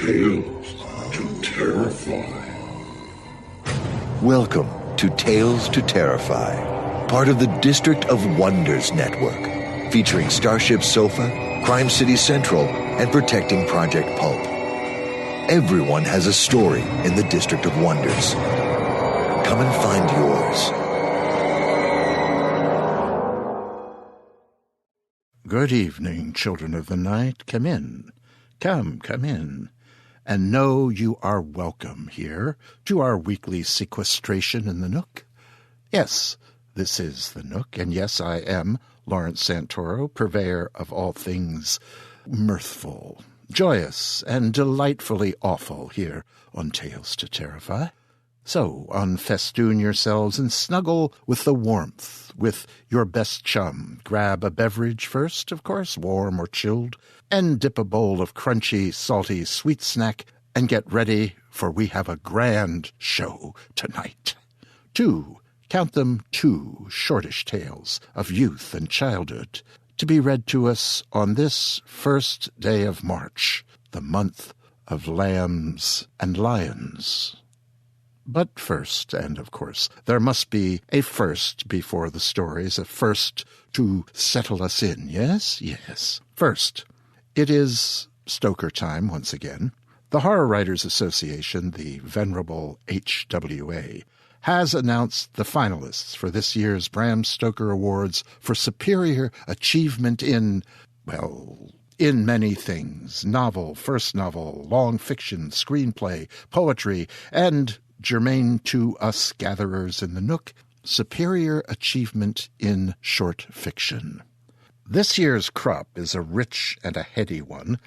Tales to Terrify. Welcome to Tales to Terrify, part of the District of Wonders network, featuring Starship Sofa, Crime City Central, and Protecting Project Pulp. Everyone has a story in the District of Wonders. Come and find yours. Good evening, children of the night. Come in. Come in. And know you are welcome here to our weekly sequestration in the Nook. Yes, this is the Nook, and yes, I am Lawrence Santoro, purveyor of all things mirthful, joyous, and delightfully awful here on Tales to Terrify. So, unfestoon yourselves and snuggle with the warmth, with your best chum. Grab a beverage first, of course, warm or chilled, and dip a bowl of crunchy, salty, sweet snack, and get ready, for we have a grand show tonight. Count them two shortish tales of youth and childhood, to be read to us on this first day of March, the month of lambs and lions. But first, and of course, there must be a first before the stories, a first to settle us in, yes? Yes. First, it is Stoker time once again. The Horror Writers Association, the venerable HWA, has announced the finalists for this year's Bram Stoker Awards for Superior Achievement in many things. Novel, first novel, long fiction, screenplay, poetry, and germane to us gatherers in the Nook, superior achievement in short fiction. This year's crop is a rich and a heady one.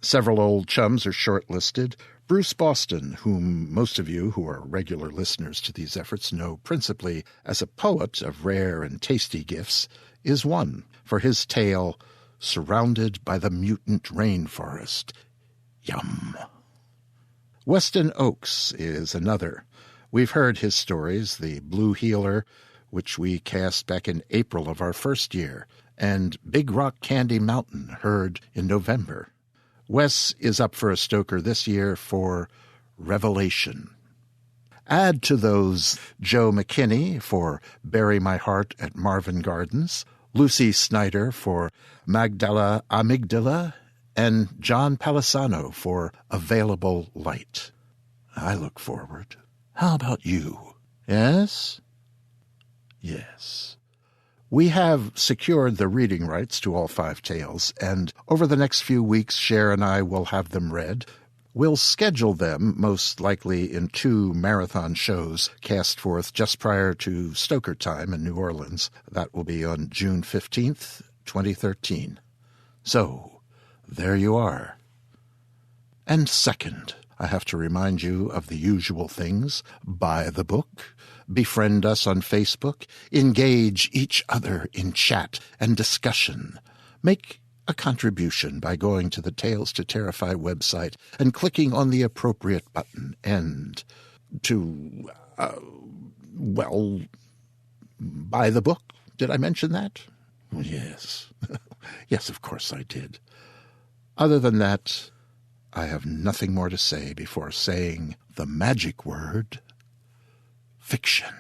Several old chums are shortlisted. Bruce Boston, whom most of you who are regular listeners to these efforts know principally as a poet of rare and tasty gifts, is one for his tale, Surrounded by the Mutant Rainforest. Yum. Weston Oakes is another. We've heard his stories, The Blue Healer, which we cast back in April of our first year, and Big Rock Candy Mountain, heard in November. Wes is up for a Stoker this year for Revelation. Add to those Joe McKinney for Bury My Heart at Marvin Gardens, Lucy Snyder for Magdala Amygdala, and John Palisano for Available Light. I look forward. How about you? Yes? Yes. We have secured the reading rights to all 5 tales, and over the next few weeks, Cher and I will have them read. We'll schedule them, most likely in 2 marathon shows cast forth just prior to Stoker time in New Orleans. That will be on June 15th, 2013. So, there you are. And second, I have to remind you of the usual things. Buy the book, befriend us on Facebook, engage each other in chat and discussion. Make a contribution by going to the Tales to Terrify website and clicking on the appropriate button and to, buy the book. Did I mention that? Yes. Yes, of course I did. Other than that, I have nothing more to say before saying the magic word, fiction.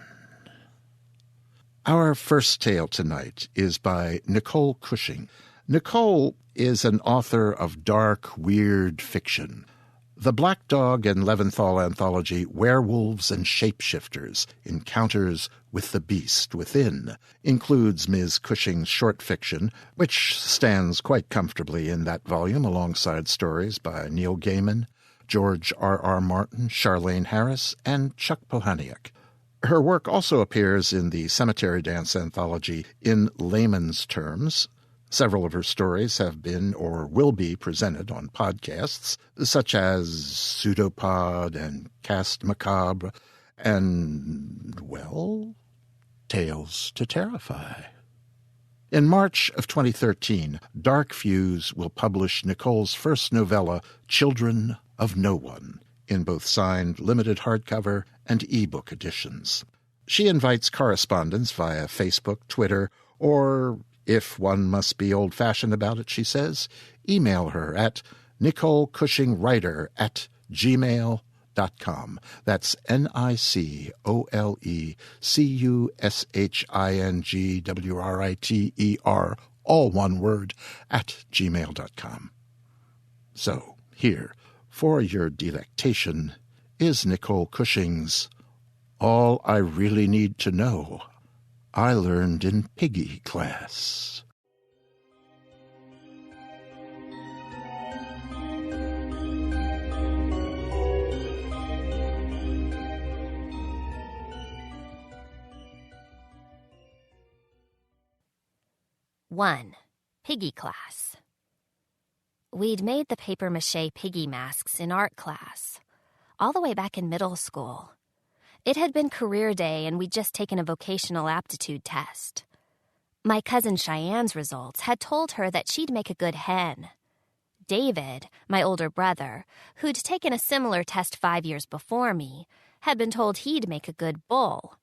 Our first tale tonight is by Nicole Cushing. Nicole is an author of dark, weird fiction. The Black Dog and Leventhal anthology Werewolves and Shapeshifters, Encounters with the Beast Within, includes Ms. Cushing's short fiction, which stands quite comfortably in that volume alongside stories by Neil Gaiman, George R.R. Martin, Charlaine Harris, and Chuck Palahniuk. Her work also appears in the Cemetery Dance anthology In Layman's Terms. Several of her stories have been or will be presented on podcasts, such as Pseudopod and Cast Macabre and, Tales to Terrify. In March of 2013, Dark Fuse will publish Nicole's first novella, Children of No One, in both signed limited hardcover and ebook editions. She invites correspondence via Facebook, Twitter, or, if one must be old-fashioned about it, she says, email her at NicoleCushingWriter@gmail.com. That's NicoleCushingWriter, all one word, @gmail.com. So, here, for your delectation, is Nicole Cushing's All I Really Need to Know I Learned in Piggy Class. One, Piggy Class. We'd made the papier-mâché piggy masks in art class, all the way back in middle school. It had been career day, and we'd just taken a vocational aptitude test. My cousin Cheyenne's results had told her that she'd make a good hen. David, my older brother, who'd taken a similar test 5 years before me, had been told he'd make a good bull.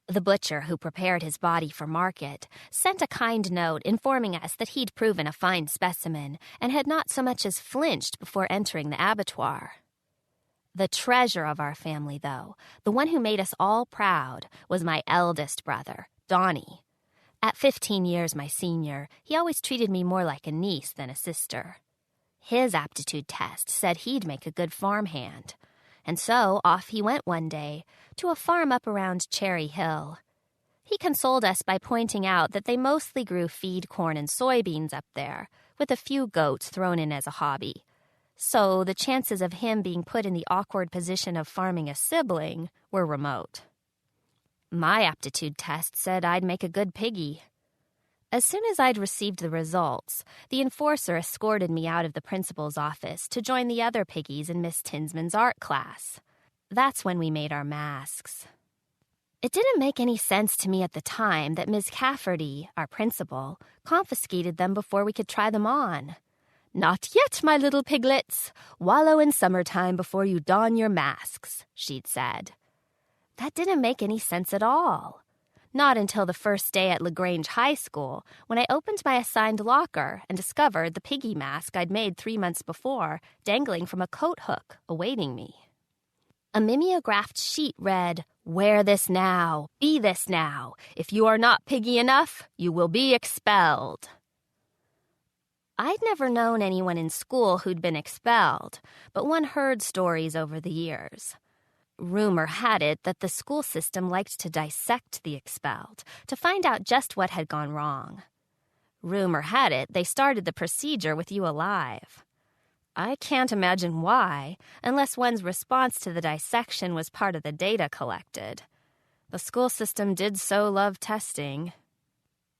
The butcher who prepared his body for market sent a kind note informing us that he'd proven a fine specimen and had not so much as flinched before entering the abattoir. The treasure of our family, though, the one who made us all proud, was my eldest brother, Donnie. At 15 years my senior, he always treated me more like a niece than a sister. His aptitude test said he'd make a good farmhand. And so off he went one day to a farm up around Cherry Hill. He consoled us by pointing out that they mostly grew feed corn and soybeans up there, with a few goats thrown in as a hobby. So the chances of him being put in the awkward position of farming a sibling were remote. My aptitude test said I'd make a good piggy. As soon as I'd received the results, the enforcer escorted me out of the principal's office to join the other piggies in Miss Tinsman's art class. That's when we made our masks. It didn't make any sense to me at the time that Miss Cafferty, our principal, confiscated them before we could try them on. "Not yet, my little piglets. Wallow in summertime before you don your masks," she'd said. That didn't make any sense at all. Not until the first day at LaGrange High School, when I opened my assigned locker and discovered the piggy mask I'd made 3 months before dangling from a coat hook, awaiting me. A mimeographed sheet read, "Wear this now, be this now. If you are not piggy enough, you will be expelled." I'd never known anyone in school who'd been expelled, but one heard stories over the years. Rumor had it that the school system liked to dissect the expelled to find out just what had gone wrong. Rumor had it they started the procedure with you alive. I can't imagine why, unless one's response to the dissection was part of the data collected. The school system did so love testing.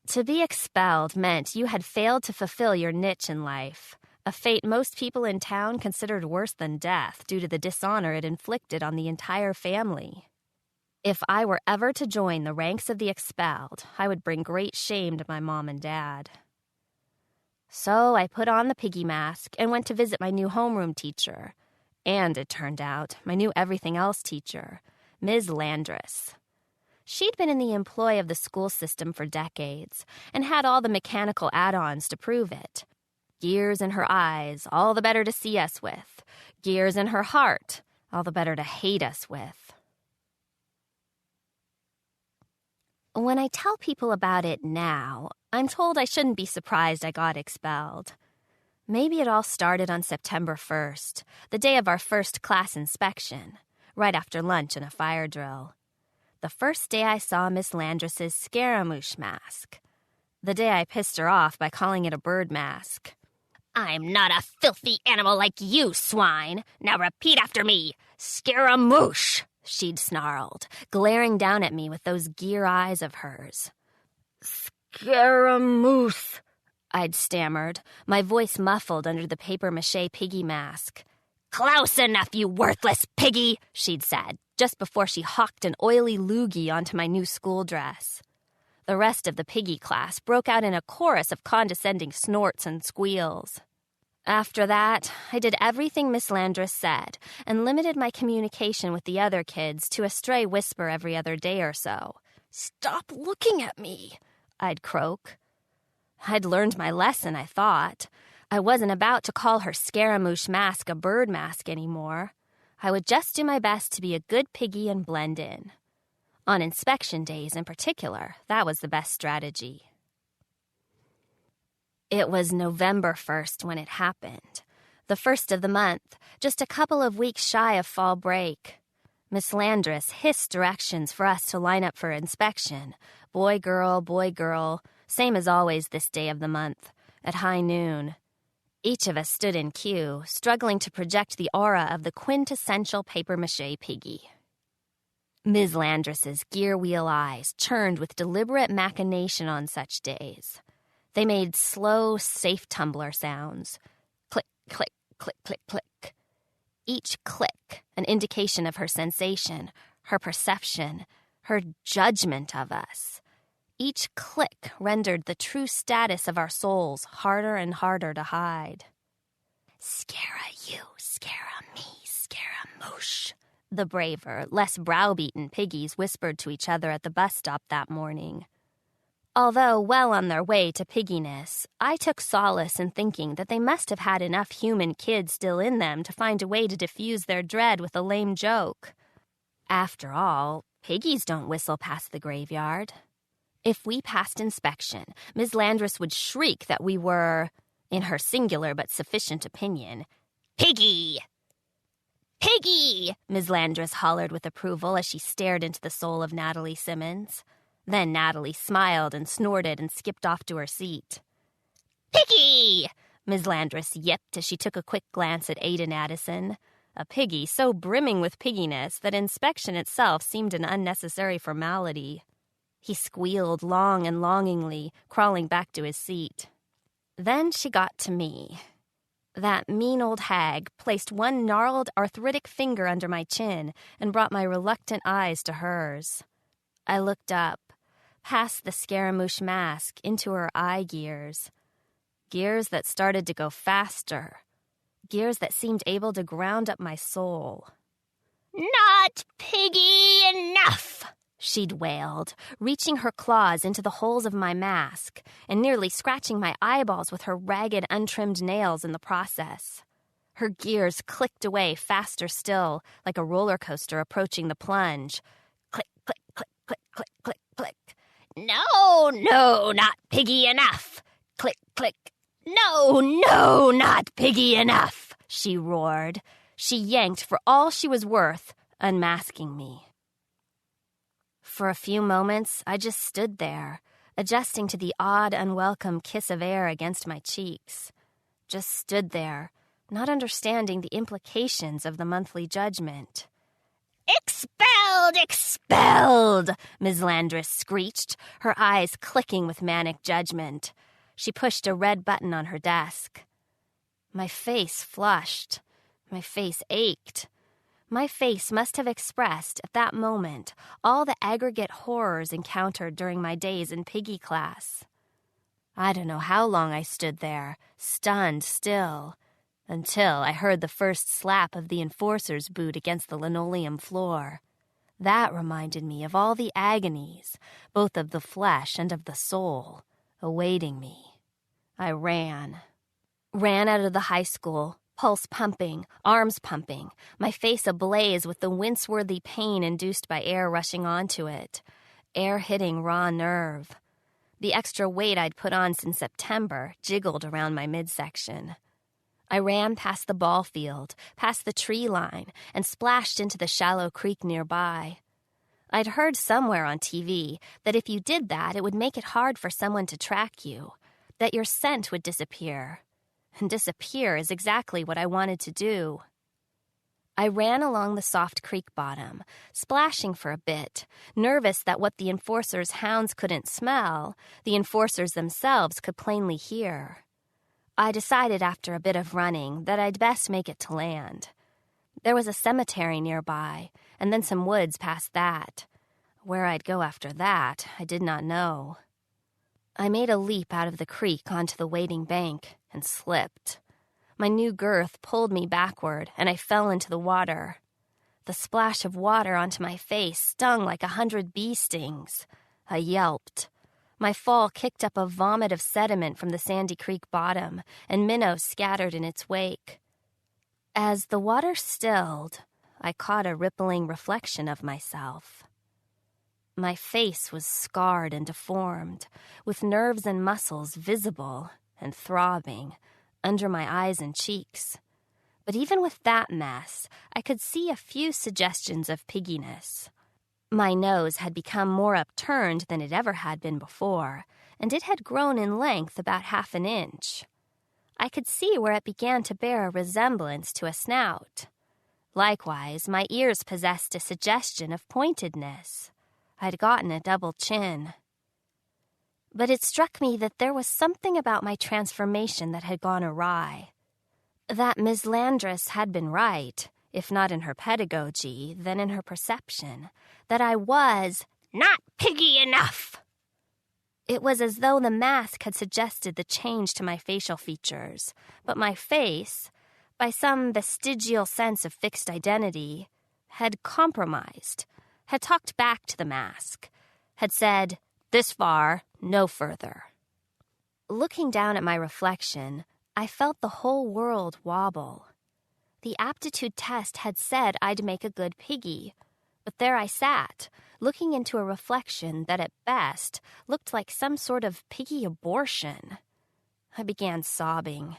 To be expelled meant you had failed to fulfill your niche in life, a fate most people in town considered worse than death due to the dishonor it inflicted on the entire family. If I were ever to join the ranks of the expelled, I would bring great shame to my mom and dad. So I put on the piggy mask and went to visit my new homeroom teacher, and it turned out, my new everything else teacher, Ms. Landris. She'd been in the employ of the school system for decades and had all the mechanical add-ons to prove it. Gears in her eyes, all the better to see us with. Gears in her heart, all the better to hate us with. When I tell people about it now, I'm told I shouldn't be surprised I got expelled. Maybe it all started on September 1st, the day of our first class inspection, right after lunch and a fire drill. The first day I saw Miss Landris's Scaramouche mask. The day I pissed her off by calling it a bird mask. "I'm not a filthy animal like you, swine. Now repeat after me. Scaramouche," she'd snarled, glaring down at me with those gear eyes of hers. "Scaramouche," I'd stammered, my voice muffled under the papier-mâché piggy mask. "Close enough, you worthless piggy," she'd said, just before she hawked an oily loogie onto my new school dress. The rest of the piggy class broke out in a chorus of condescending snorts and squeals. After that, I did everything Miss Landris said and limited my communication with the other kids to a stray whisper every other day or so. "Stop looking at me," I'd croak. I'd learned my lesson, I thought. I wasn't about to call her Scaramouche mask a bird mask anymore. I would just do my best to be a good piggy and blend in. On inspection days in particular, that was the best strategy. It was November 1st when it happened. The first of the month, just a couple of weeks shy of fall break. Miss Landress hissed directions for us to line up for inspection. Boy, girl, same as always this day of the month, at high noon. Each of us stood in queue, struggling to project the aura of the quintessential papier-mâché Piggy. Ms. Landress's gear-wheel eyes churned with deliberate machination on such days. They made slow, safe tumbler sounds. Click, click, click, click, click. Each click an indication of her sensation, her perception, her judgment of us. Each click rendered the true status of our souls harder and harder to hide. "Scara you, scara me, scaramouche," the braver, less browbeaten piggies whispered to each other at the bus stop that morning. Although well on their way to pigginess, I took solace in thinking that they must have had enough human kids still in them to find a way to diffuse their dread with a lame joke. After all, piggies don't whistle past the graveyard. If we passed inspection, Ms. Landress would shriek that we were, in her singular but sufficient opinion, Piggy! "Piggy!" Ms. Landress hollered with approval as she stared into the soul of Natalie Simmons. Then Natalie smiled and snorted and skipped off to her seat. "Piggy!" Ms. Landress yipped as she took a quick glance at Aidan Addison, a piggy so brimming with pigginess that inspection itself seemed an unnecessary formality. He squealed long and longingly, crawling back to his seat. Then she got to me. That mean old hag placed one gnarled, arthritic finger under my chin and brought my reluctant eyes to hers. I looked up, past the Scaramouche mask, into her eye gears. Gears that started to go faster. Gears that seemed able to ground up my soul. "Not piggy enough!" she'd wailed, reaching her claws into the holes of my mask and nearly scratching my eyeballs with her ragged, untrimmed nails in the process. Her gears clicked away faster still, like a roller coaster approaching the plunge. Click, click, click, click, click, click, click. "No, not piggy enough!" Click, click. "No, not piggy enough!" she roared. She yanked for all she was worth, unmasking me. For a few moments, I just stood there, adjusting to the odd, unwelcome kiss of air against my cheeks. Just stood there, not understanding the implications of the monthly judgment. "Expelled! Expelled!" Ms. Landress screeched, her eyes clicking with manic judgment. She pushed a red button on her desk. My face flushed. My face ached. My face must have expressed, at that moment, all the aggregate horrors encountered during my days in Piggy class. I don't know how long I stood there, stunned still, until I heard the first slap of the enforcer's boot against the linoleum floor. That reminded me of all the agonies, both of the flesh and of the soul, awaiting me. I ran out of the high school, pulse pumping, arms pumping, my face ablaze with the wince-worthy pain induced by air rushing onto it, air hitting raw nerve. The extra weight I'd put on since September jiggled around my midsection. I ran past the ball field, past the tree line, and splashed into the shallow creek nearby. I'd heard somewhere on TV that if you did that, it would make it hard for someone to track you, that your scent would disappear. And disappear is exactly what I wanted to do. I ran along the soft creek bottom, splashing for a bit, nervous that what the enforcer's hounds couldn't smell, the enforcers themselves could plainly hear. I decided after a bit of running that I'd best make it to land. There was a cemetery nearby, and then some woods past that. Where I'd go after that, I did not know. I made a leap out of the creek onto the waiting bank and slipped. My new girth pulled me backward, and I fell into the water. The splash of water onto my face stung like 100 bee stings. I yelped. My fall kicked up a vomit of sediment from the Sandy Creek bottom, and minnows scattered in its wake. As the water stilled, I caught a rippling reflection of myself. My face was scarred and deformed, with nerves and muscles visible and throbbing under my eyes and cheeks. But even with that mess, I could see a few suggestions of pigginess. My nose had become more upturned than it ever had been before, and it had grown in length about half an inch. I could see where it began to bear a resemblance to a snout. Likewise, my ears possessed a suggestion of pointedness. I'd gotten a double chin. But it struck me that there was something about my transformation that had gone awry. That Ms. Landress had been right, if not in her pedagogy, then in her perception, that I was not piggy enough. It was as though the mask had suggested the change to my facial features, but my face, by some vestigial sense of fixed identity, had compromised, had talked back to the mask, had said, "This far, no further." Looking down at my reflection, I felt the whole world wobble. The aptitude test had said I'd make a good piggy, but there I sat, looking into a reflection that at best looked like some sort of piggy abortion. I began sobbing.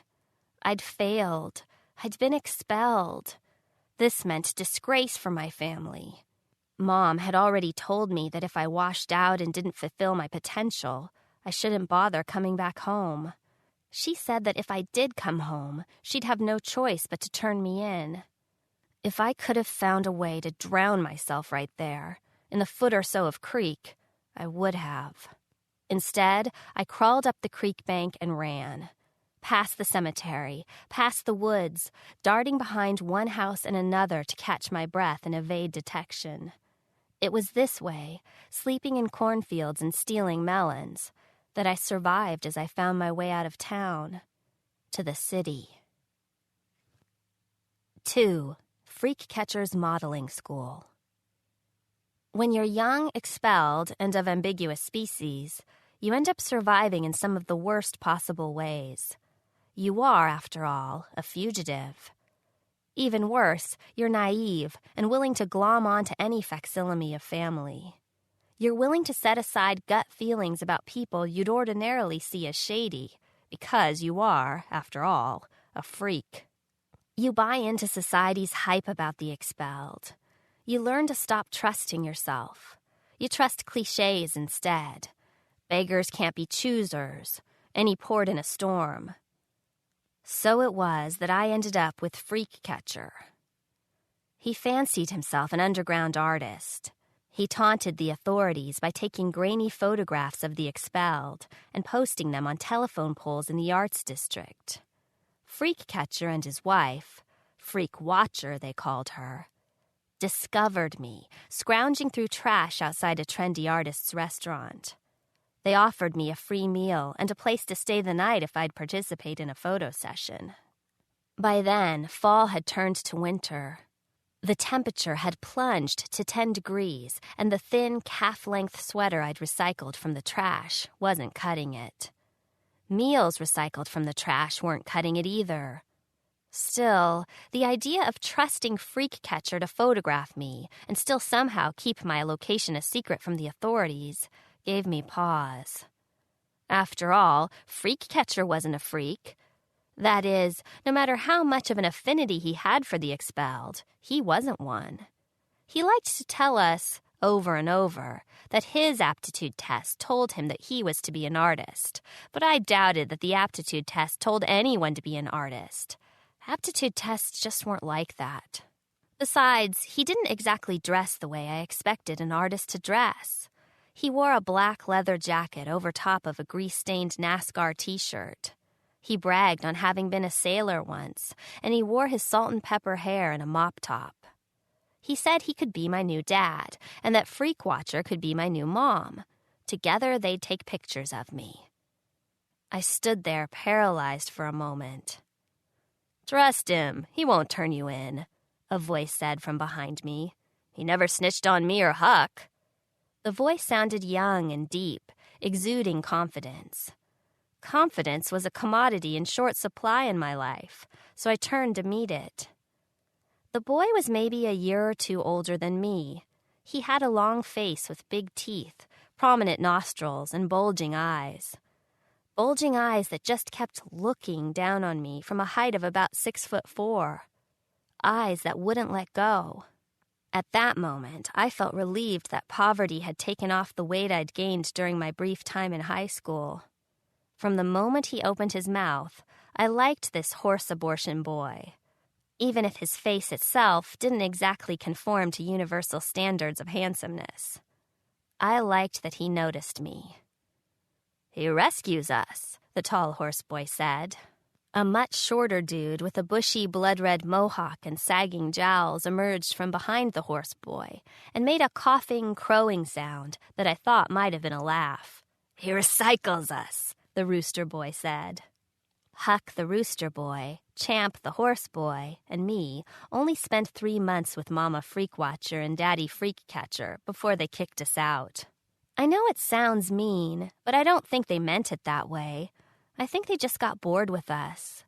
I'd failed. I'd been expelled. This meant disgrace for my family. Mom had already told me that if I washed out and didn't fulfill my potential, I shouldn't bother coming back home. She said that if I did come home, she'd have no choice but to turn me in. If I could have found a way to drown myself right there, in the foot or so of creek, I would have. Instead, I crawled up the creek bank and ran. Past the cemetery, past the woods, darting behind one house and another to catch my breath and evade detection. It was this way, sleeping in cornfields and stealing melons, that I survived as I found my way out of town, to the city. 2. Freak Catcher's Modeling School. When you're young, expelled, and of ambiguous species, you end up surviving in some of the worst possible ways. You are, after all, a fugitive. Even worse, you're naive and willing to glom on to any facsimile of family. You're willing to set aside gut feelings about people you'd ordinarily see as shady, because you are, after all, a freak. You buy into society's hype about the expelled. You learn to stop trusting yourself. You trust cliches instead. Beggars can't be choosers. Any port in a storm. So it was that I ended up with Freak Catcher. He fancied himself an underground artist. He taunted the authorities by taking grainy photographs of the expelled and posting them on telephone poles in the arts district. Freak Catcher and his wife, Freak Watcher they called her, discovered me, scrounging through trash outside a trendy artist's restaurant. They offered me a free meal and a place to stay the night if I'd participate in a photo session. By then, fall had turned to winter. The temperature had plunged to 10 degrees, and the thin, calf-length sweater I'd recycled from the trash wasn't cutting it. Meals recycled from the trash weren't cutting it either. Still, the idea of trusting Freak Catcher to photograph me and still somehow keep my location a secret from the authorities gave me pause. After all, Freak Catcher wasn't a freak. That is, no matter how much of an affinity he had for the expelled, he wasn't one. He liked to tell us, over and over, that his aptitude test told him that he was to be an artist, but I doubted that the aptitude test told anyone to be an artist. Aptitude tests just weren't like that. Besides, he didn't exactly dress the way I expected an artist to dress. He wore a black leather jacket over top of a grease-stained NASCAR t-shirt. He bragged on having been a sailor once, and he wore his salt and pepper hair in a mop top. He said he could be my new dad, and that Freak Watcher could be my new mom. Together, they'd take pictures of me. I stood there paralyzed for a moment. "Trust him. He won't turn you in," a voice said from behind me. "He never snitched on me or Huck." The voice sounded young and deep. exuding confidence. Confidence was a commodity in short supply in my life, so I turned to meet it. The boy was maybe a year or two older than me. He had a long face with big teeth, prominent nostrils, and bulging eyes. Bulging eyes that just kept looking down on me from a height of about 6'4". Eyes that wouldn't let go. At that moment, I felt relieved that poverty had taken off the weight I'd gained during my brief time in high school. From the moment he opened his mouth, I liked this horse abortion boy, even if his face itself didn't exactly conform to universal standards of handsomeness. I liked that he noticed me. "He rescues us," the tall horse boy said. A much shorter dude with a bushy blood-red mohawk and sagging jowls emerged from behind the horse boy and made a coughing, crowing sound that I thought might have been a laugh. "He recycles us," the rooster boy said. Huck the rooster boy, Champ the horse boy, and me only spent 3 months with Mama Freakwatcher and Daddy Freakcatcher before they kicked us out. I know it sounds mean, but I don't think they meant it that way. I think they just got bored with us.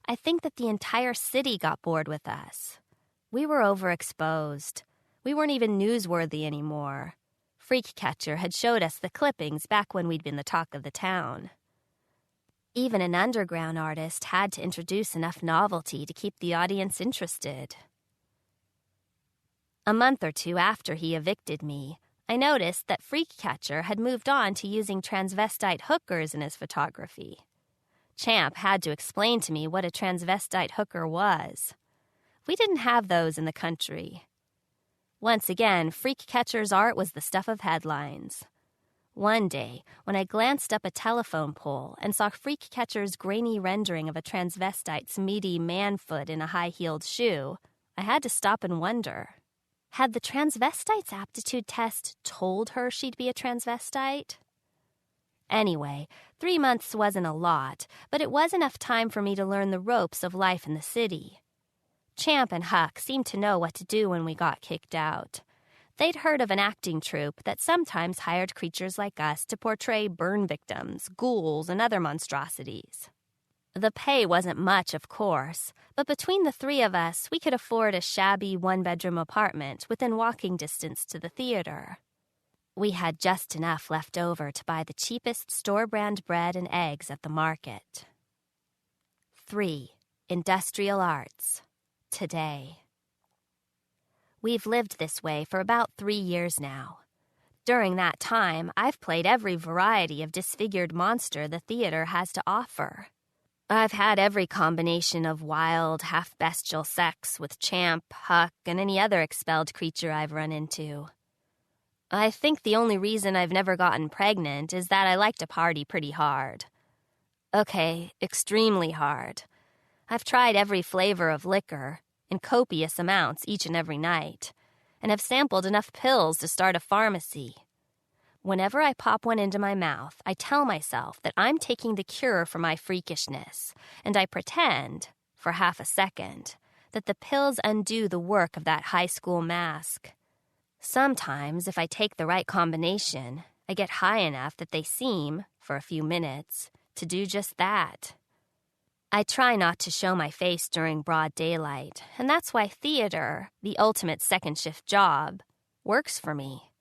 I think that the entire city got bored with us. We were overexposed. We weren't even newsworthy anymore. Freakcatcher had showed us the clippings back when we'd been the talk of the town. Even an underground artist had to introduce enough novelty to keep the audience interested. A month or two after he evicted me, I noticed that Freakcatcher had moved on to using transvestite hookers in his photography. Champ had to explain to me what a transvestite hooker was. We didn't have those in the country. Once again, Freakcatcher's art was the stuff of headlines. One day, when I glanced up a telephone pole and saw Freakcatcher's grainy rendering of a transvestite's meaty man foot in a high-heeled shoe, I had to stop and wonder. Had the transvestite's aptitude test told her she'd be a transvestite? Anyway, 3 months wasn't a lot, but it was enough time for me to learn the ropes of life in the city. Champ and Huck seemed to know what to do when we got kicked out. They'd heard of an acting troupe that sometimes hired creatures like us to portray burn victims, ghouls, and other monstrosities. The pay wasn't much, of course, but between the 3 of us, we could afford a shabby one-bedroom apartment within walking distance to the theater. We had just enough left over to buy the cheapest store-brand bread and eggs at the market. 3. Industrial Arts. Today. We've lived this way for about 3 years now. During that time, I've played every variety of disfigured monster the theater has to offer. I've had every combination of wild, half-bestial sex with Champ, Huck, and any other expelled creature I've run into. I think the only reason I've never gotten pregnant is that I like to party pretty hard. Okay, extremely hard. I've tried every flavor of liquor, in copious amounts each and every night, and have sampled enough pills to start a pharmacy. Whenever I pop one into my mouth, I tell myself that I'm taking the cure for my freakishness, and I pretend, for half a second, that the pills undo the work of that high school mask. Sometimes, if I take the right combination, I get high enough that they seem, for a few minutes, to do just that. I try not to show my face during broad daylight, and that's why theater, the ultimate second-shift job, works for me.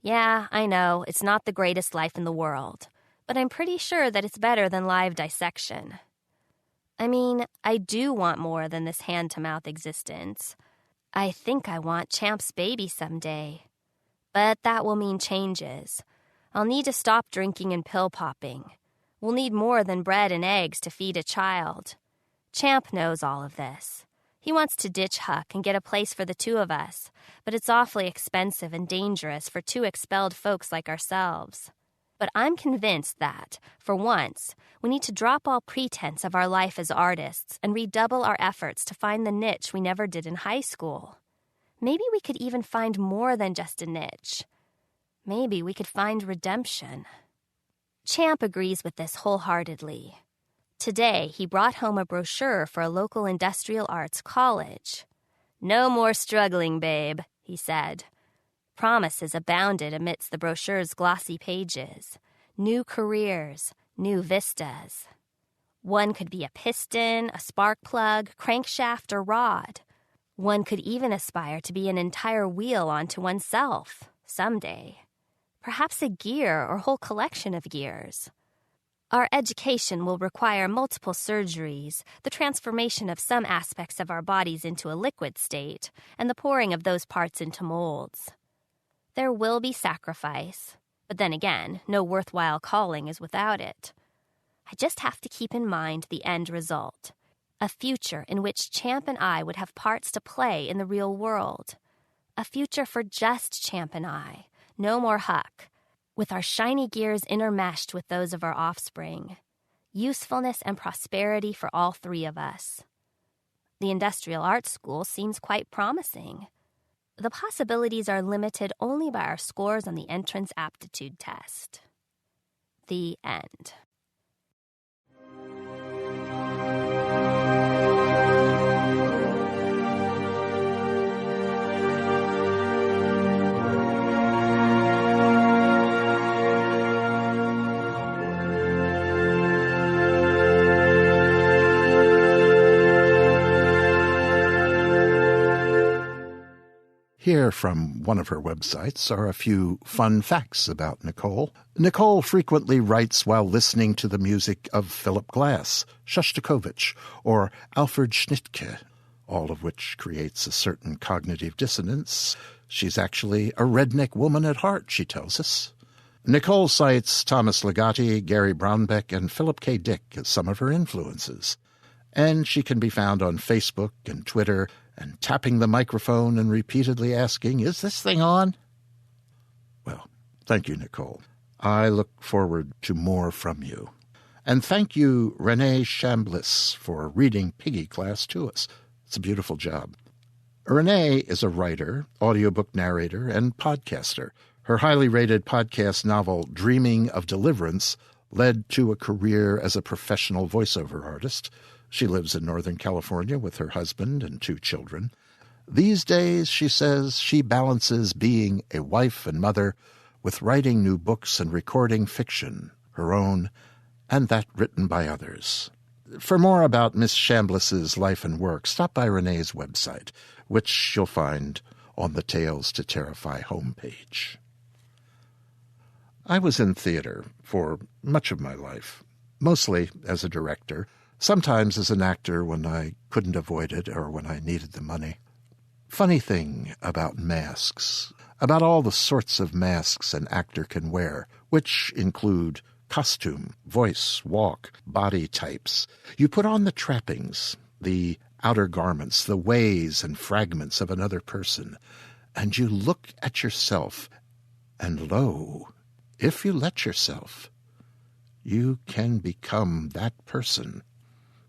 Yeah, I know, it's not the greatest life in the world, but I'm pretty sure that it's better than live dissection. I mean, I do want more than this hand-to-mouth existence. I think I want Champ's baby someday. But that will mean changes. I'll need to stop drinking and pill-popping. We'll need more than bread and eggs to feed a child. Champ knows all of this. He wants to ditch Huck and get a place for the 2 of us, but it's awfully expensive and dangerous for 2 expelled folks like ourselves. But I'm convinced that, for once, we need to drop all pretense of our life as artists and redouble our efforts to find the niche we never did in high school. Maybe we could even find more than just a niche. Maybe we could find redemption. Champ agrees with this wholeheartedly. Today, he brought home a brochure for a local industrial arts college. "No more struggling, babe," he said. Promises abounded amidst the brochure's glossy pages. new careers, new vistas. One could be a piston, a spark plug, crankshaft, or rod. One could even aspire to be an entire wheel onto oneself, someday. Perhaps a gear or whole collection of gears. Our education will require multiple surgeries, the transformation of some aspects of our bodies into a liquid state, and the pouring of those parts into molds. There will be sacrifice, but then again, no worthwhile calling is without it. I just have to keep in mind the end result, a future in which Champ and I would have parts to play in the real world. A future for just Champ and I, no more Huck, with our shiny gears intermeshed with those of our offspring. Usefulness and prosperity for all three of us. The Industrial Arts School seems quite promising. The possibilities are limited only by our scores on the entrance aptitude test. The end. Here from one of her websites are a few fun facts about Nicole. Nicole frequently writes while listening to the music of Philip Glass, Shostakovich, or Alfred Schnittke, all of which creates a certain cognitive dissonance. She's actually a redneck woman at heart, she tells us. Nicole cites Thomas Ligotti, Gary Brownbeck, and Philip K. Dick as some of her influences. And she can be found on Facebook and Twitter, and tapping the microphone and repeatedly asking, "Is this thing on?" Well, thank you, Nicole. I look forward to more from you. And thank you, Renee Chambliss, for reading Piggy Class to us. It's a beautiful job. Renee is a writer, audiobook narrator, and podcaster. Her highly rated podcast novel, Dreaming of Deliverance, led to a career as a professional voiceover artist. She lives in Northern California with her husband and 2 children. These days, she says, she balances being a wife and mother with writing new books and recording fiction, her own and that written by others. For more about Miss Chambliss's life and work, stop by Renee's website, which you'll find on the Tales to Terrify homepage. I was in theater for much of my life, mostly as a director, sometimes as an actor when I couldn't avoid it or when I needed the money. Funny thing about masks, about all the sorts of masks an actor can wear, which include costume, voice, walk, body types. You put on the trappings, the outer garments, the ways and fragments of another person, and you look at yourself, and lo, if you let yourself, you can become that person.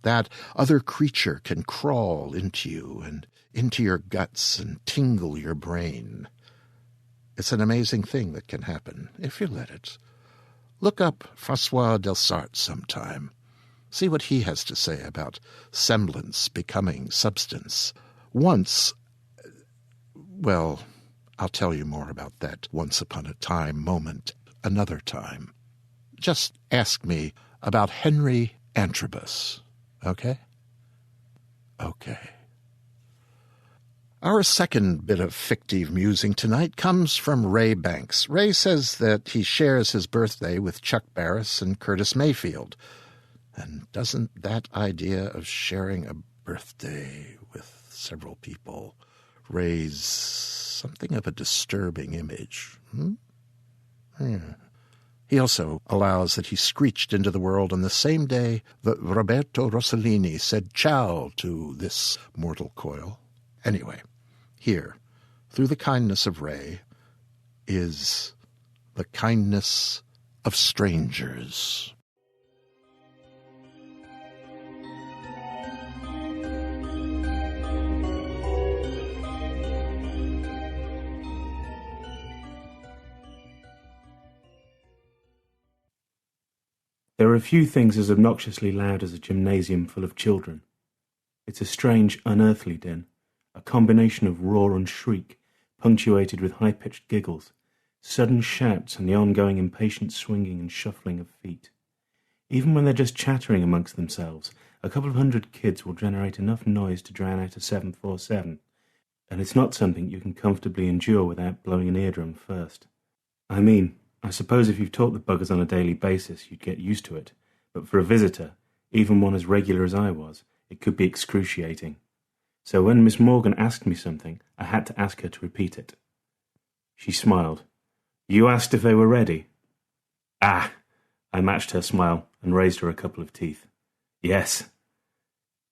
That other creature can crawl into you and into your guts and tingle your brain. It's an amazing thing that can happen, if you let it. Look up François Delsarte sometime. See what he has to say about semblance becoming substance. Once, well, I'll tell you more about that once upon a time moment another time. Just ask me about Henry Antrobus. Okay? Okay. Our second bit of fictive musing tonight comes from Ray Banks. Ray says that he shares his birthday with Chuck Barris and Curtis Mayfield. And doesn't that idea of sharing a birthday with several people raise something of a disturbing image? Yeah. He also allows that he screeched into the world on the same day that Roberto Rossellini said ciao to this mortal coil. Anyway, here, through the kindness of Ray, is the kindness of strangers. There are few things as obnoxiously loud as a gymnasium full of children. It's a strange, unearthly din, a combination of roar and shriek, punctuated with high-pitched giggles, Sudden shouts and the ongoing impatient swinging and shuffling of feet. Even when they're just chattering amongst themselves, a couple of hundred kids will generate enough noise to drown out a 747, and it's not something you can comfortably endure without blowing an eardrum first. I mean, I suppose if you've taught the buggers on a daily basis, you'd get used to it, but for a visitor, even one as regular as I was, it could be excruciating. So when Miss Morgan asked me something, I had to ask her to repeat it. She smiled. "You asked if they were ready?" "Ah!" I matched her smile and raised her a couple of teeth. "Yes."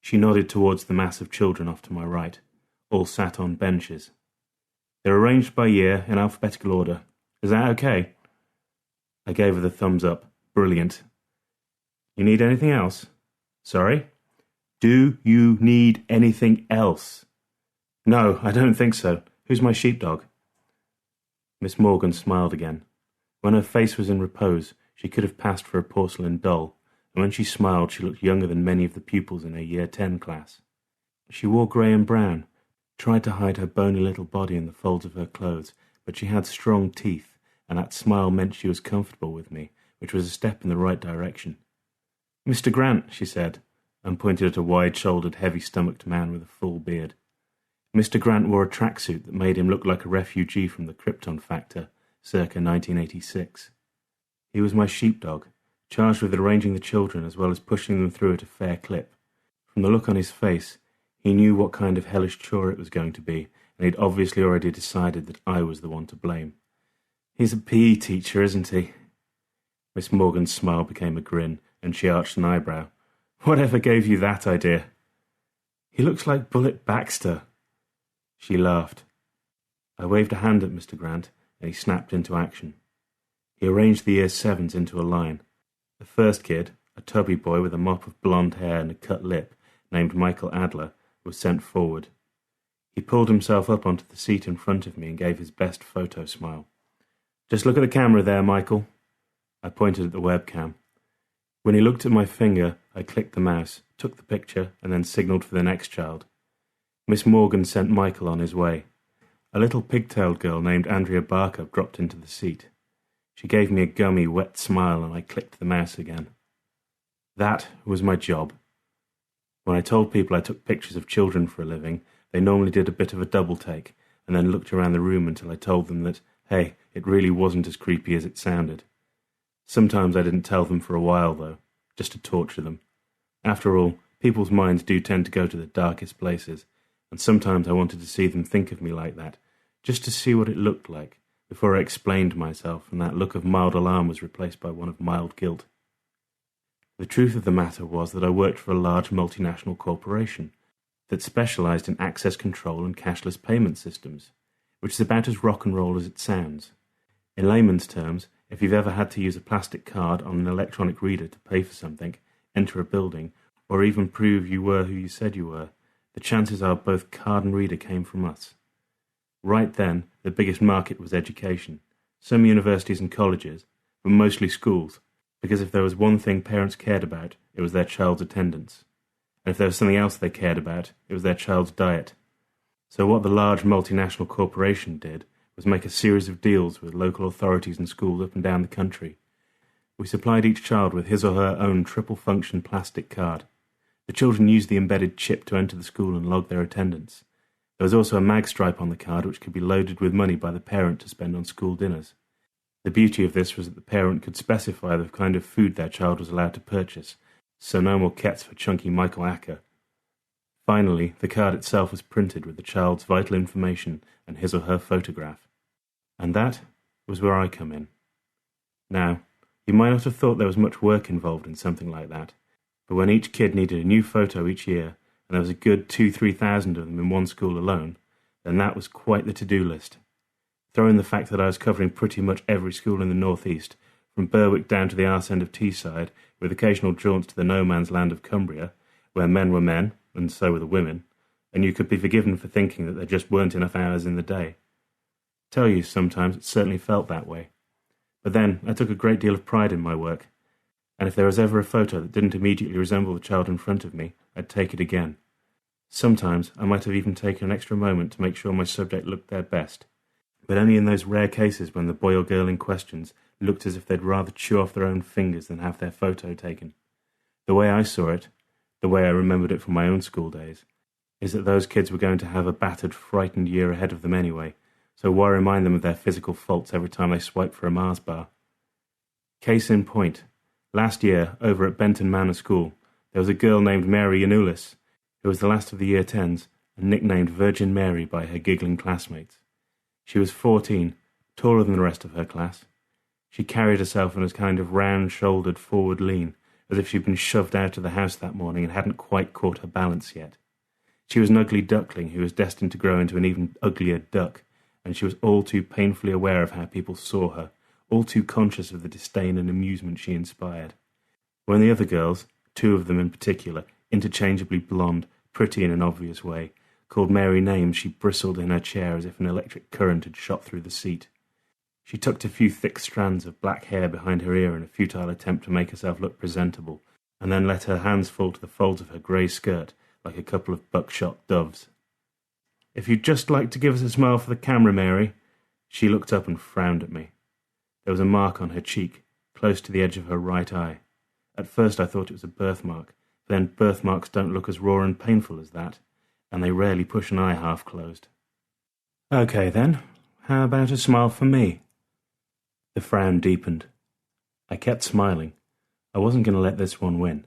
She nodded towards the mass of children off to my right, all sat on benches. "They're arranged by year in alphabetical order. Is that okay?" I gave her the thumbs up. "Brilliant. You need anything else?" "Sorry?" "Do you need anything else?" "No, I don't think so. Who's my sheepdog?" Miss Morgan smiled again. When her face was in repose, she could have passed for a porcelain doll, and when she smiled she looked younger than many of the pupils in her Year 10 class. She wore grey and brown, tried to hide her bony little body in the folds of her clothes, but she had strong teeth, and that smile meant she was comfortable with me, which was a step in the right direction. "Mr. Grant," she said, and pointed at a wide-shouldered, heavy-stomached man with a full beard. Mr. Grant wore a tracksuit that made him look like a refugee from the Krypton Factor, circa 1986. He was my sheepdog, charged with arranging the children as well as pushing them through at a fair clip. From the look on his face, he knew what kind of hellish chore it was going to be, and he'd obviously already decided that I was the one to blame. "He's a PE teacher, isn't he?" Miss Morgan's smile became a grin, and she arched an eyebrow. "Whatever gave you that idea?" "He looks like Bullet Baxter." She laughed. I waved a hand at Mr. Grant, and he snapped into action. He arranged the Year 7s into a line. The first kid, a tubby boy with a mop of blonde hair and a cut lip, named Michael Adler, was sent forward. He pulled himself up onto the seat in front of me and gave his best photo smile. "Just look at the camera there, Michael." I pointed at the webcam. When he looked at my finger, I clicked the mouse, took the picture, and then signalled for the next child. Miss Morgan sent Michael on his way. A little pigtailed girl named Andrea Barker dropped into the seat. She gave me a gummy, wet smile, and I clicked the mouse again. That was my job. When I told people I took pictures of children for a living, they normally did a bit of a double take, and then looked around the room until I told them that, hey, it really wasn't as creepy as it sounded. Sometimes I didn't tell them for a while, though, just to torture them. After all, people's minds do tend to go to the darkest places, and sometimes I wanted to see them think of me like that, just to see what it looked like, before I explained myself, and that look of mild alarm was replaced by one of mild guilt. The truth of the matter was that I worked for a large multinational corporation that specialized in access control and cashless payment systems, which is about as rock and roll as it sounds. In layman's terms, if you've ever had to use a plastic card on an electronic reader to pay for something, enter a building, or even prove you were who you said you were, the chances are both card and reader came from us. Right then, the biggest market was education, some universities and colleges, but mostly schools, because if there was one thing parents cared about, it was their child's attendance. And if there was something else they cared about, it was their child's diet. So what the large multinational corporation did was make a series of deals with local authorities and schools up and down the country. We supplied each child with his or her own triple-function plastic card. The children used the embedded chip to enter the school and log their attendance. There was also a mag stripe on the card which could be loaded with money by the parent to spend on school dinners. The beauty of this was that the parent could specify the kind of food their child was allowed to purchase, so no more kets for chunky Michael Acker. Finally, the card itself was printed with the child's vital information and his or her photograph. And that was where I come in. Now, you might not have thought there was much work involved in something like that, but when each kid needed a new photo each year, and there was a good 2,000-3,000 of them in one school alone, then that was quite the to-do list. Throw in the fact that I was covering pretty much every school in the northeast, from Berwick down to the arse end of Teesside, with occasional jaunts to the no-man's land of Cumbria, where men were men, and so were the women, and you could be forgiven for thinking that there just weren't enough hours in the day. Tell you, sometimes it certainly felt that way. But then, I took a great deal of pride in my work, and if there was ever a photo that didn't immediately resemble the child in front of me, I'd take it again. Sometimes I might have even taken an extra moment to make sure my subject looked their best, but only in those rare cases when the boy or girl in questions looked as if they'd rather chew off their own fingers than have their photo taken. The way I saw it, the way I remembered it from my own school days, is that those kids were going to have a battered, frightened year ahead of them anyway, so why remind them of their physical faults every time they swipe for a Mars bar? Case in point, last year, over at Benton Manor School, there was a girl named Mary Yanoulis, who was the last of the Year 10s, and nicknamed Virgin Mary by her giggling classmates. She was 14, taller than the rest of her class. She carried herself in a kind of round-shouldered forward lean, as if she'd been shoved out of the house that morning and hadn't quite caught her balance yet. She was an ugly duckling who was destined to grow into an even uglier duck, and she was all too painfully aware of how people saw her, all too conscious of the disdain and amusement she inspired. When the other girls, 2 of them in particular, interchangeably blonde, pretty in an obvious way, called Mary names, she bristled in her chair as if an electric current had shot through the seat. She tucked a few thick strands of black hair behind her ear in a futile attempt to make herself look presentable, and then let her hands fall to the folds of her grey skirt like a couple of buckshot doves. "If you'd just like to give us a smile for the camera, Mary." She looked up and frowned at me. There was a mark on her cheek, close to the edge of her right eye. At first I thought it was a birthmark, but then birthmarks don't look as raw and painful as that, and they rarely push an eye half closed. "Okay then, how about a smile for me?" The frown deepened. I kept smiling. I wasn't going to let this one win.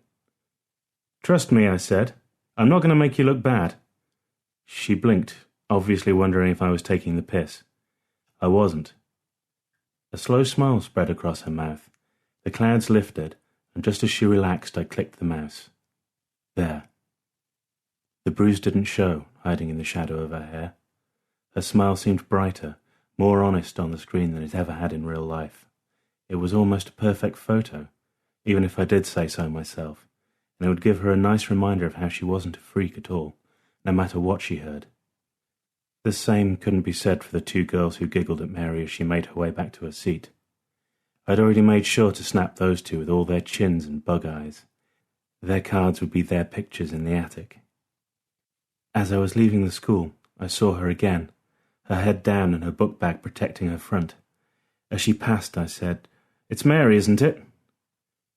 "Trust me," I said. "I'm not going to make you look bad." She blinked, obviously wondering if I was taking the piss. I wasn't. A slow smile spread across her mouth. The clouds lifted, and just as she relaxed, I clicked the mouse. There. The bruise didn't show, hiding in the shadow of her hair. Her smile seemed brighter, more honest on the screen than it ever had in real life. It was almost a perfect photo, even if I did say so myself, and it would give her a nice reminder of how she wasn't a freak at all, no matter what she heard. The same couldn't be said for the 2 girls who giggled at Mary as she made her way back to her seat. I'd already made sure to snap those 2 with all their chins and bug eyes. Their cards would be their pictures in the attic. As I was leaving the school, I saw her again, her head down and her book bag protecting her front. As she passed, I said, "It's Mary, isn't it?"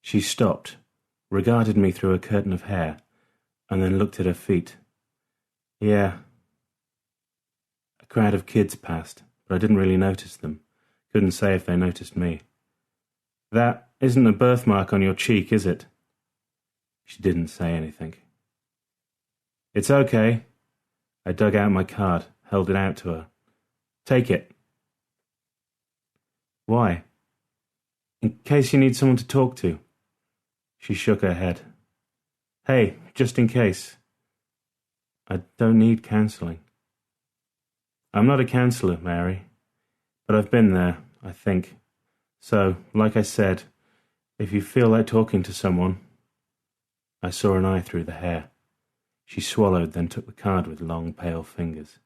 She stopped, regarded me through a curtain of hair, and then looked at her feet. "Yeah." A crowd of kids passed, but I didn't really notice them. Couldn't say if they noticed me. "That isn't a birthmark on your cheek, is it?" She didn't say anything. "It's okay." I dug out my card, held it out to her. "Take it." "Why?" "In case you need someone to talk to." She shook her head. "Hey, just in case." "I don't need counselling." "I'm not a counsellor, Mary, but I've been there, I think. So, like I said, if you feel like talking to someone..." I saw an eye through the hair. She swallowed, then took the card with long, pale fingers.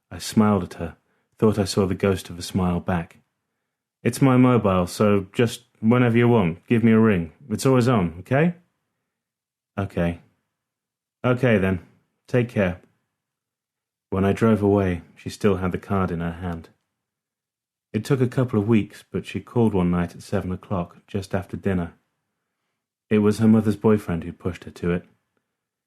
I smiled at her, thought I saw the ghost of a smile back. "It's my mobile, so just whenever you want, give me a ring. It's always on, okay?" "Okay." "Okay then. Take care." When I drove away, she still had the card in her hand. It took a couple of weeks, but she called one night at 7 o'clock, just after dinner. It was her mother's boyfriend who pushed her to it.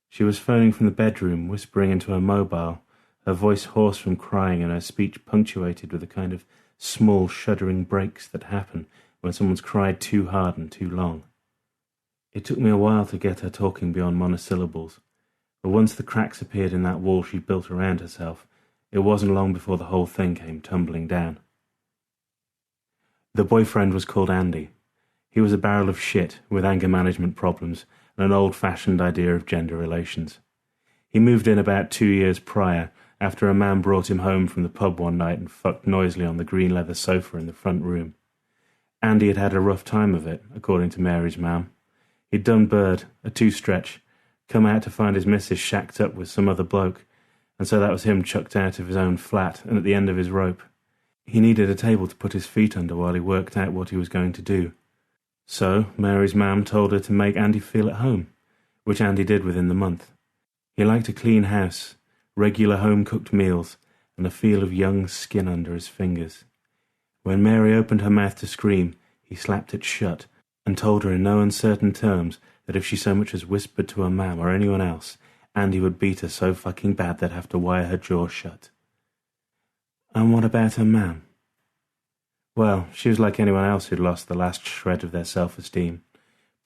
She was phoning from the bedroom, whispering into her mobile, her voice hoarse from crying and her speech punctuated with the kind of small shuddering breaks that happen when someone's cried too hard and too long. It took me a while to get her talking beyond monosyllables, but once the cracks appeared in that wall she'd built around herself, it wasn't long before the whole thing came tumbling down. The boyfriend was called Andy. He was a barrel of shit with anger management problems and an old-fashioned idea of gender relations. He moved in about 2 years prior, after a man brought him home from the pub one night and fucked noisily on the green leather sofa in the front room. Andy had had a rough time of it, according to Mary's mam. He'd done bird, a 2-stretch, come out to find his missus shacked up with some other bloke, and so that was him chucked out of his own flat and at the end of his rope. He needed a table to put his feet under while he worked out what he was going to do. So Mary's mam told her to make Andy feel at home, which Andy did within the month. He liked a clean house, regular home-cooked meals, and a feel of young skin under his fingers. When Mary opened her mouth to scream, he slapped it shut and told her in no uncertain terms that if she so much as whispered to her mam or anyone else, Andy would beat her so fucking bad they'd have to wire her jaw shut. And what about her mam? Well, she was like anyone else who'd lost the last shred of their self-esteem,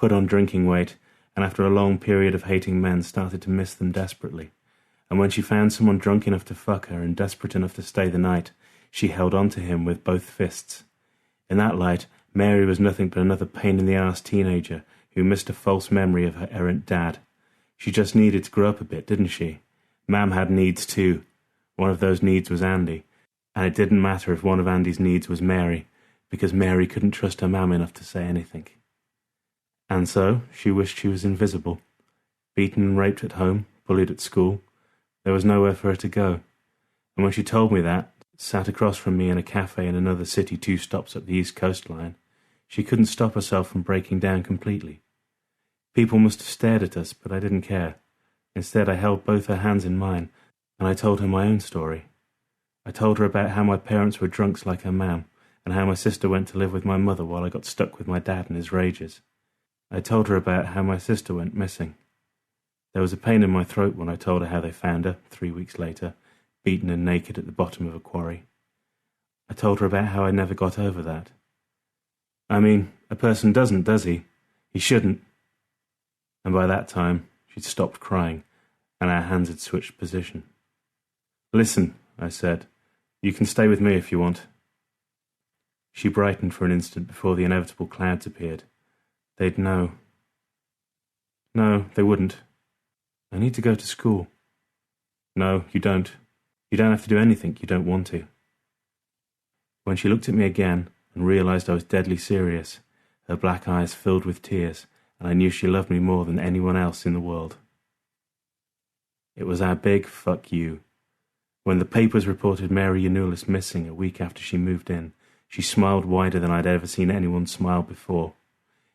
put on drinking weight, and after a long period of hating men started to miss them desperately. And when she found someone drunk enough to fuck her and desperate enough to stay the night, she held on to him with both fists. In that light, Mary was nothing but another pain-in-the-arse teenager who missed a false memory of her errant dad. She just needed to grow up a bit, didn't she? Mam had needs too. One of those needs was Andy, and it didn't matter if one of Andy's needs was Mary, because Mary couldn't trust her mam enough to say anything. And so she wished she was invisible. Beaten and raped at home, bullied at school. There was nowhere for her to go. And when she told me that, sat across from me in a cafe in another city 2 stops up the east coastline, she couldn't stop herself from breaking down completely. People must have stared at us, but I didn't care. Instead, I held both her hands in mine, and I told her my own story. I told her about how my parents were drunks like her mam, and how my sister went to live with my mother while I got stuck with my dad and his rages. I told her about how my sister went missing. There was a pain in my throat when I told her how they found her, 3 weeks later, beaten and naked at the bottom of a quarry. I told her about how I never got over that. I mean, a person doesn't, does he? He shouldn't. And by that time, she'd stopped crying, and our hands had switched position. "Listen," I said, "you can stay with me if you want." She brightened for an instant before the inevitable clouds appeared. They'd know. No, they wouldn't. I need to go to school. No, you don't. You don't have to do anything you don't want to. When she looked at me again and realized I was deadly serious, her black eyes filled with tears, and I knew she loved me more than anyone else in the world. It was our big fuck you. When the papers reported Mary Yanulis missing a week after she moved in, she smiled wider than I'd ever seen anyone smile before.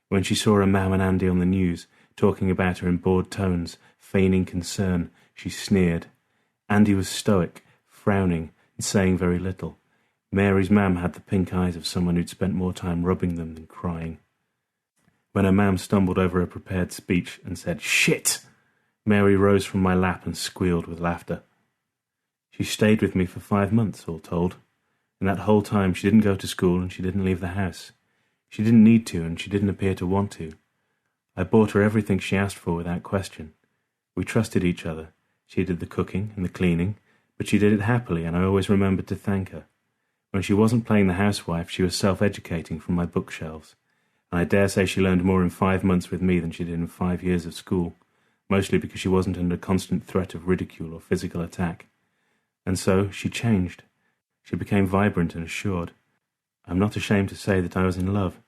When she saw her mam and Andy on the news, talking about her in bored tones, feigning concern, she sneered. Andy was stoic, frowning, and saying very little. Mary's mam had the pink eyes of someone who'd spent more time rubbing them than crying. When her mam stumbled over a prepared speech and said, "Shit!" Mary rose from my lap and squealed with laughter. She stayed with me for 5 months, all told. In that whole time she didn't go to school and she didn't leave the house. She didn't need to and she didn't appear to want to. I bought her everything she asked for without question. We trusted each other. She did the cooking and the cleaning, but she did it happily, and I always remembered to thank her. When she wasn't playing the housewife, she was self-educating from my bookshelves, and I dare say she learned more in 5 months with me than she did in 5 years of school, mostly because she wasn't under constant threat of ridicule or physical attack. And so she changed. She became vibrant and assured. I'm not ashamed to say that I was in love,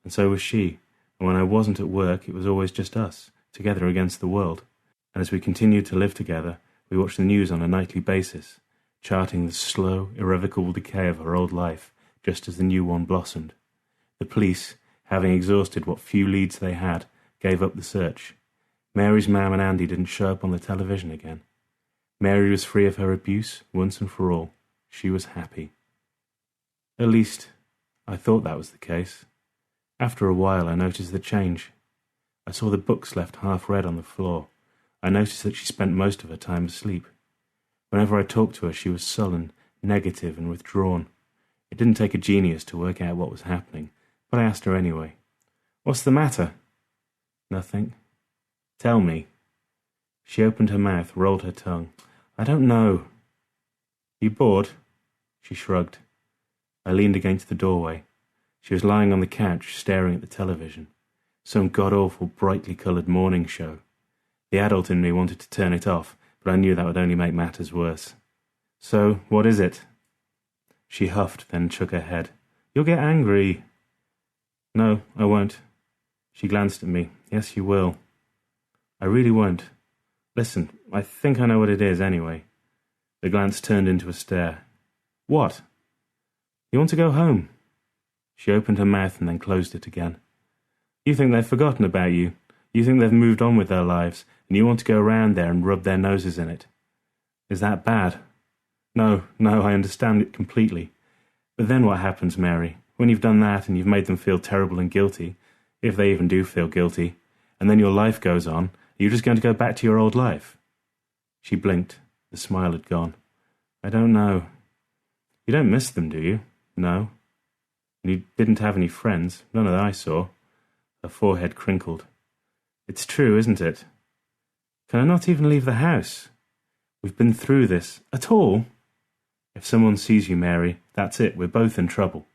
and so was she, and when I wasn't at work it was always just us, together against the world. And as we continued to live together, we watched the news on a nightly basis, charting the slow, irrevocable decay of her old life, just as the new one blossomed. The police, having exhausted what few leads they had, gave up the search. Mary's mam and Andy didn't show up on the television again. Mary was free of her abuse, once and for all. She was happy. At least, I thought that was the case. After a while, I noticed the change. I saw the books left half-read on the floor. I noticed that she spent most of her time asleep. Whenever I talked to her, she was sullen, negative, and withdrawn. It didn't take a genius to work out what was happening, but I asked her anyway. "What's the matter?" "Nothing." "Tell me." She opened her mouth, rolled her tongue. "I don't know." "You bored?" She shrugged. I leaned against the doorway. She was lying on the couch, staring at the television. Some god-awful, brightly-coloured morning show. The adult in me wanted to turn it off, but I knew that would only make matters worse. "So, what is it?" She huffed, then shook her head. "You'll get angry." "No, I won't." She glanced at me. "Yes, you will." "I really won't. Listen, I think I know what it is, anyway." The glance turned into a stare. "What?" "You want to go home." She opened her mouth and then closed it again. "You think they've forgotten about you. You think they've moved on with their lives, and you want to go around there and rub their noses in it. Is that bad?" No, I understand it completely. But then what happens, Mary, when you've done that and you've made them feel terrible and guilty, if they even do feel guilty, and then your life goes on, are you just going to go back to your old life? She blinked. The smile had gone. I don't know. You don't miss them, do you? No. And you didn't have any friends, none that I saw. Her forehead crinkled. It's true, isn't it? Can I not even leave the house? We've been through this. At all? If someone sees you, Mary, that's it, we're both in trouble.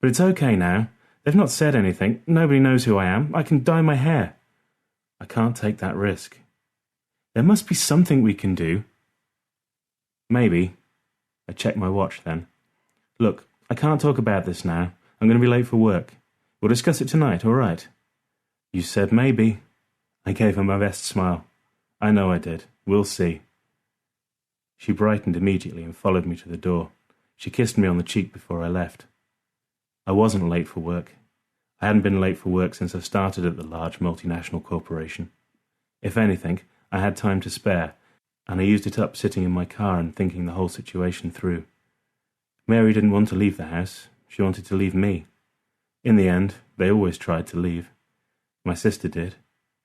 But it's okay now. They've not said anything. Nobody knows who I am. I can dye my hair. I can't take that risk. There must be something we can do. Maybe. I checked my watch then. Look, I can't talk about this now. I'm going to be late for work. We'll discuss it tonight, all right? You said maybe. I gave her my best smile. I know I did. We'll see. She brightened immediately and followed me to the door. She kissed me on the cheek before I left. I wasn't late for work. I hadn't been late for work since I started at the large multinational corporation. If anything, I had time to spare, and I used it up sitting in my car and thinking the whole situation through. Mary didn't want to leave the house. She wanted to leave me. In the end, they always tried to leave. My sister did.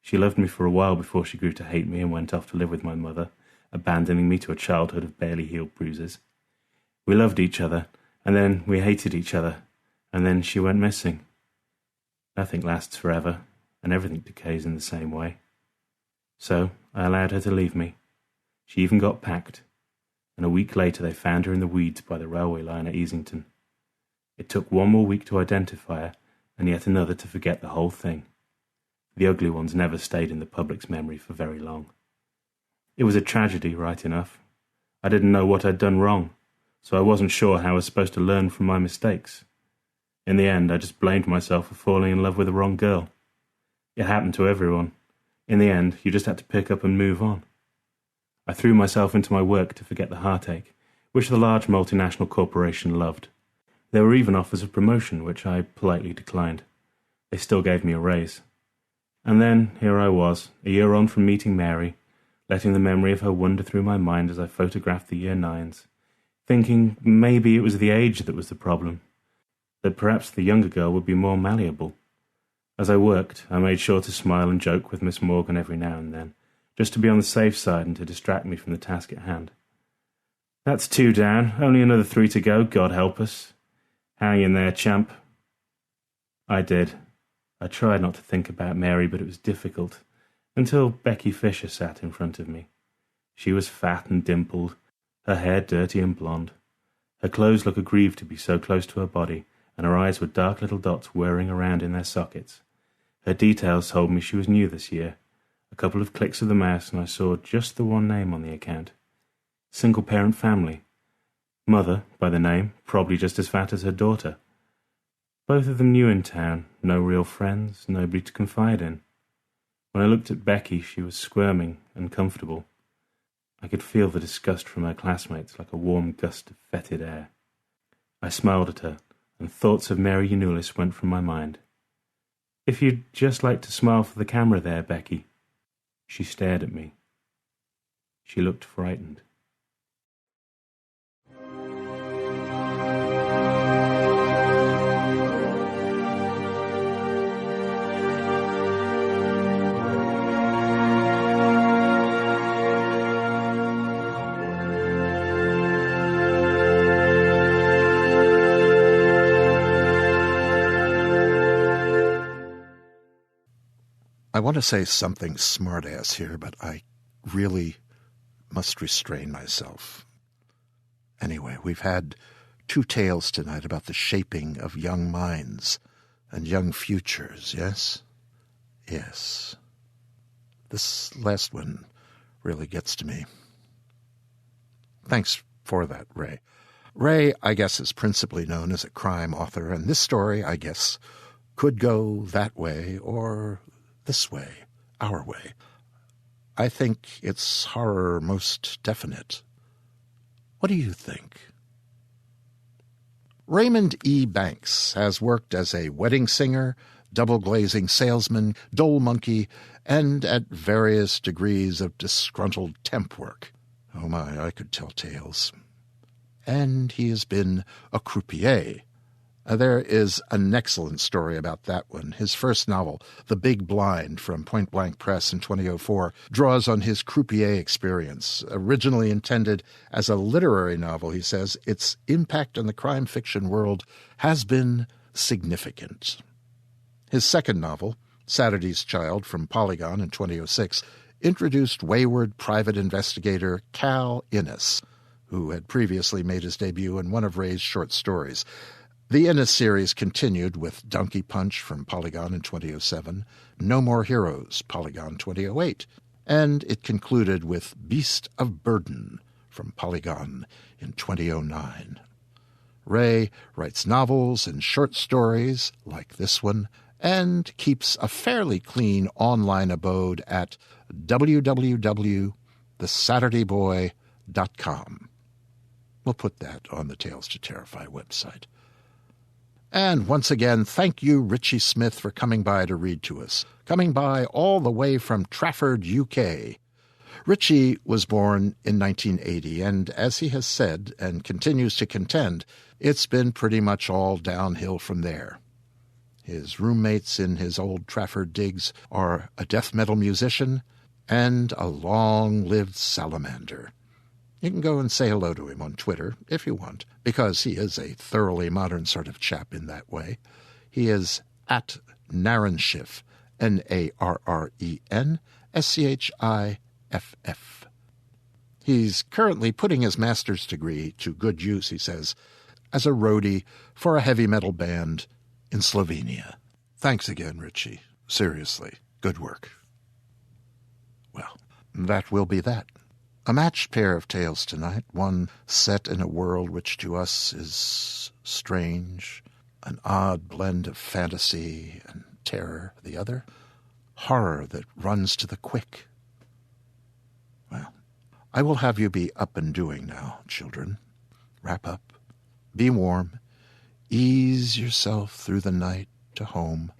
She loved me for a while before she grew to hate me and went off to live with my mother, abandoning me to a childhood of barely healed bruises. We loved each other, and then we hated each other, and then she went missing. Nothing lasts forever, and everything decays in the same way. So I allowed her to leave me. She even got packed, and a week later they found her in the weeds by the railway line at Easington. It took one more week to identify her, and yet another to forget the whole thing. The ugly ones never stayed in the public's memory for very long. It was a tragedy, right enough. I didn't know what I'd done wrong, so I wasn't sure how I was supposed to learn from my mistakes. In the end, I just blamed myself for falling in love with the wrong girl. It happened to everyone. In the end, you just had to pick up and move on. I threw myself into my work to forget the heartache, which the large multinational corporation loved. There were even offers of promotion, which I politely declined. They still gave me a raise. And then, here I was, a year on from meeting Mary, letting the memory of her wander through my mind as I photographed the year 9s, thinking maybe it was the age that was the problem, that perhaps the younger girl would be more malleable. As I worked, I made sure to smile and joke with Miss Morgan every now and then, just to be on the safe side and to distract me from the task at hand. That's 2 down, only another 3 to go, God help us. Hang in there, champ. I did. I tried not to think about Mary, but it was difficult, until Becky Fisher sat in front of me. She was fat and dimpled, her hair dirty and blonde. Her clothes looked aggrieved to be so close to her body, and her eyes were dark little dots whirring around in their sockets. Her details told me she was new this year. A couple of clicks of the mouse and I saw just the one name on the account. Single-parent family. Mother, by the name, probably just as fat as her daughter. Both of them new in town, no real friends, nobody to confide in. When I looked at Becky, she was squirming, uncomfortable. I could feel the disgust from her classmates like a warm gust of fetid air. I smiled at her, and thoughts of Mary Eunulis went from my mind. If you'd just like to smile for the camera there, Becky. She stared at me. She looked frightened. I want to say something smart-ass here, but I really must restrain myself. Anyway, we've had 2 tales tonight about the shaping of young minds and young futures, yes? Yes. This last one really gets to me. Thanks for that, Ray. Ray, I guess, is principally known as a crime author, and this story, I guess, could go that way or this way, our way. I think it's horror most definite. What do you think? Raymond E. Banks has worked as a wedding singer, double-glazing salesman, dole monkey, and at various degrees of disgruntled temp work. Oh my, I could tell tales. and he has been a croupier. There is an excellent story about that one. His first novel, The Big Blind, from Point Blank Press in 2004, draws on his croupier experience. Originally intended as a literary novel, he says, its impact on the crime fiction world has been significant. His second novel, Saturday's Child, from Polygon in 2006, introduced wayward private investigator Cal Innes, who had previously made his debut in one of Ray's short stories. The Innes series continued with Donkey Punch from Polygon in 2007, No More Heroes, Polygon 2008, and it concluded with Beast of Burden from Polygon in 2009. Ray writes novels and short stories like this one and keeps a fairly clean online abode at www.thesaturdayboy.com. We'll put that on the Tales to Terrify website. And once again, thank you, Ritchie Smith, for coming by to read to us, coming by all the way from Trafford, UK. Ritchie was born in 1980, and as he has said and continues to contend, it's been pretty much all downhill from there. His roommates in his old Trafford digs are a death metal musician and a long-lived salamander. You can go and say hello to him on Twitter if you want, because he is a thoroughly modern sort of chap in that way. He is at Narrenschiff, Narrenschiff. He's currently putting his master's degree to good use, he says, as a roadie for a heavy metal band in Slovenia. Thanks again, Ritchie. Seriously, good work. Well, that will be that. A matched pair of tales tonight, one set in a world which to us is strange, an odd blend of fantasy and terror, the other, horror that runs to the quick. Well, I will have you be up and doing now, children. Wrap up, be warm, ease yourself through the night to home.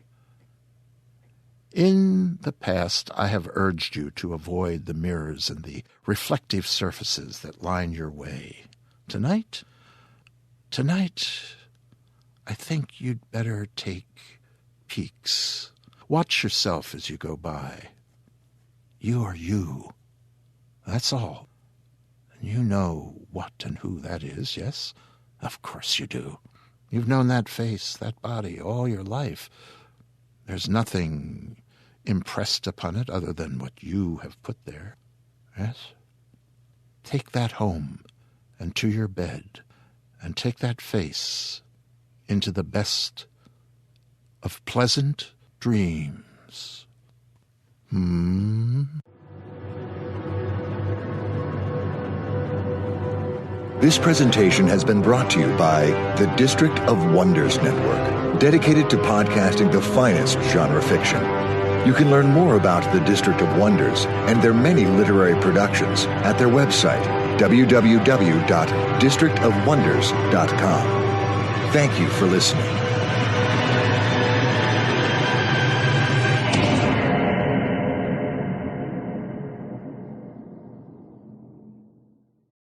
In the past, I have urged you to avoid the mirrors and the reflective surfaces that line your way. Tonight, I think you'd better take peeks. Watch yourself as you go by. You are you. That's all. And you know what and who that is, yes? Of course you do. You've known that face, that body, all your life. There's nothing impressed upon it other than what you have put there. Yes? Take that home and to your bed, and take that face into the best of pleasant dreams. This presentation has been brought to you by the District of Wonders Network, dedicated to podcasting the finest genre fiction. You can learn more about the District of Wonders and their many literary productions at their website, www.districtofwonders.com. Thank you for listening.